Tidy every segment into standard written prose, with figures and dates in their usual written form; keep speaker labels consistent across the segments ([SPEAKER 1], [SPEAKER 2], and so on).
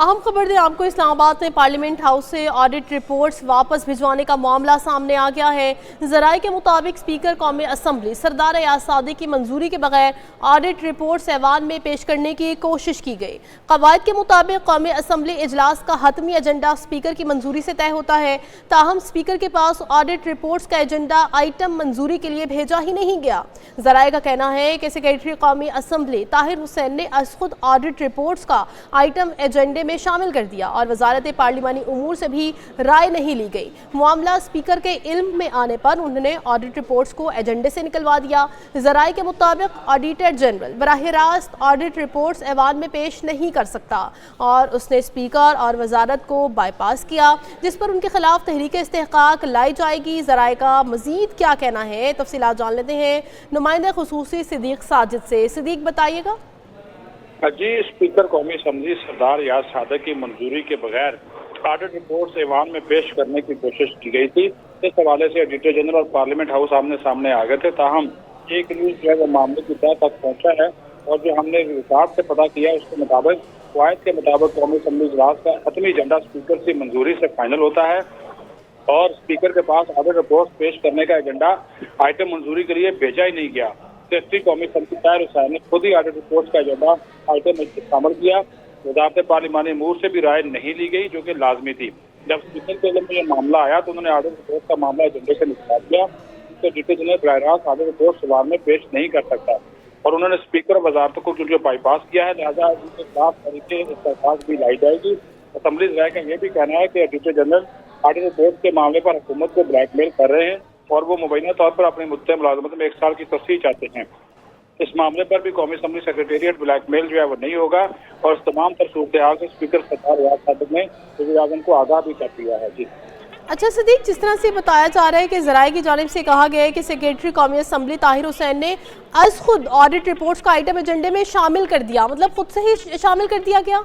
[SPEAKER 1] अहम खबर दें आपको, इस्लामाबाद में पार्लियामेंट हाउस से ऑडिट रिपोर्ट्स वापस भिजवाने का मामला सामने आ गया है। ज़राए के मुताबिक स्पीकर कौमी असम्बली सरदार अयाज सादिक की मंजूरी के बगैर ऑडिट रिपोर्ट्स ऐवान में पेश करने की कोशिश की गई। कवायद के मुताबिक कौमी असम्बली इजलास का हतमी एजेंडा स्पीकर की मंजूरी से तय होता है, ताहम स्पीकर के पास ऑडिट रिपोर्ट्स का एजेंडा आइटम मंजूरी के लिए भेजा ही नहीं गया। ज़राए का कहना है कि सेक्रेटरी कौमी असम्बली ताहिर हुसैन ने आज खुद ऑडिट रिपोर्ट्स का आइटम एजेंडे में शामिल कर दिया और वजारत पार्लिमानी उमूर से भी राय नहीं ली गई। मामला स्पीकर के इल्म में आने पर उन्होंने ऑडिट रिपोर्ट्स को एजेंडे से निकलवा दिया। ज़राए के मुताबिक ऑडिटर जनरल बराह रास्त ऑडिट रिपोर्ट्स ऐवान में पेश नहीं कर सकता और उसने स्पीकर और वजारत को बाईपास किया, जिस पर उनके खिलाफ तहरीक इस्तेहकाक लाई जाएगी। ज़राए का मजीद क्या कहना है, तफसीलात जान लेते हैं नुमाइंदा खुसूसी सिद्दीक साजिद से। सिद्दीक बताइएगा।
[SPEAKER 2] जी, स्पीकर कौमी असम्बली सरदार अयाज सादिक की मंजूरी के बगैर ऑडिट रिपोर्ट ऐवान में पेश करने की कोशिश की गई थी। इस हवाले से एडिटर जनरल और पार्लियामेंट हाउस आमने सामने आ गए थे। ताहम एक न्यूज जो है वो मामले की तह तक पहुंचा है और जो हमने रिकॉर्ड से पता किया उसके मुताबिक कवायद के मुताबिक कौमी असम्बली इजलास का हतमी एजेंडा स्पीकर की मंजूरी से फाइनल होता है और स्पीकर के पास ऑडिट रिपोर्ट पेश करने का एजेंडा आइटम मंजूरी के लिए भेजा ही नहीं गया। सेक्रेटरी कौमी असम्बली ताहिर हुसैन ने खुद ही ऑडिट रिपोर्ट का एजेंडा आइटम में शामिल किया। वजारत पार्लिमानी उमूर से भी राय नहीं ली गई, जो कि लाजमी थी। जब स्पीकर के इल्म में यह मामला आया तो उन्होंने ऑडिट रिपोर्ट का मामला एजेंडे से निकाल दिया। तो एडिटर जनरल बराह रास्त ऑडिट रिपोर्ट ऐवान में पेश नहीं कर सकता और उन्होंने स्पीकर और वजारत को जो बाईपास किया है, लिहाजा उनके खिलाफ तरीके इस्तेहकाक भी लाई जाएगी। असम्बली राय का यह भी कहना है कि एडिटर जनरल ऑडिट रिपोर्ट के मामले पर हुकूमत को ब्लैकमेल कर रहे हैं और वो मुबैना तौर पर अपनी मुद्दे मुलाजमत में 1 साल की तस्वीर चाहते हैं। इस मामले पर भी कौमी असम्बली सेक्रेटेरिएट ब्लैकमेल जो है वो नहीं होगा और इस तमाम तर सूरत हाल से स्पीकर सरदार अयाज सादिक ने वज़ीर-ए-आज़म को आगाह भी कर दिया है। जी
[SPEAKER 1] अच्छा सिद्दीक, जिस तरह से बताया जा रहा है कि ज़राए की जानिब से कहा गया है कि सेक्रेटरी कौमी असम्बली ताहिर हुसैन ने आज खुद ऑडिट रिपोर्ट्स का आइटम एजेंडे में शामिल कर दिया, मतलब खुद से ही शामिल कर दिया गया?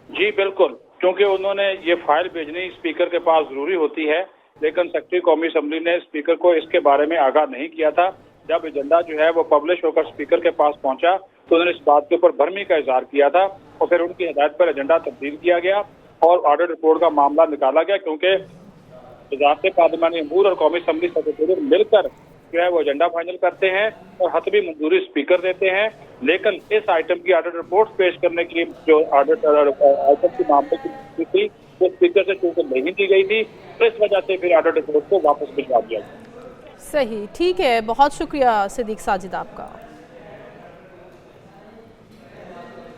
[SPEAKER 2] जी बिल्कुल, क्योंकि उन्होंने ये फाइल भेजनी स्पीकर के पास जरूरी होती है, लेकिन सेक्रेटरी कौमी असम्बली ने स्पीकर को इसके बारे में आगाह नहीं किया था। जब एजेंडा जो है वो पब्लिश होकर स्पीकर के पास पहुंचा तो उन्होंने इस बात के ऊपर भरमी का इजहार किया था और फिर उनकी हिदायत पर एजेंडा तब्दील किया गया और ऑडिट रिपोर्ट का मामला निकाला गया, क्योंकि वज़ारत पार्लिमानी उमूर और कौमी असम्बली सेक्रेटेरिएट मिलकर जो है वो एजेंडा फाइनल करते हैं और हतमी मंजूरी स्पीकर देते हैं। लेकिन इस आइटम की ऑडिट रिपोर्ट पेश करने की जो ऑडिट आइटम की मामले की थी वो स्पीकर से चूंकि नहीं दी गई थी, तो इस वजह से फिर ऑडिट रिपोर्ट को वापस भिजवा दिया।
[SPEAKER 1] सही, ठीक है, बहुत शुक्रिया सिद्दीक साजिद आपका।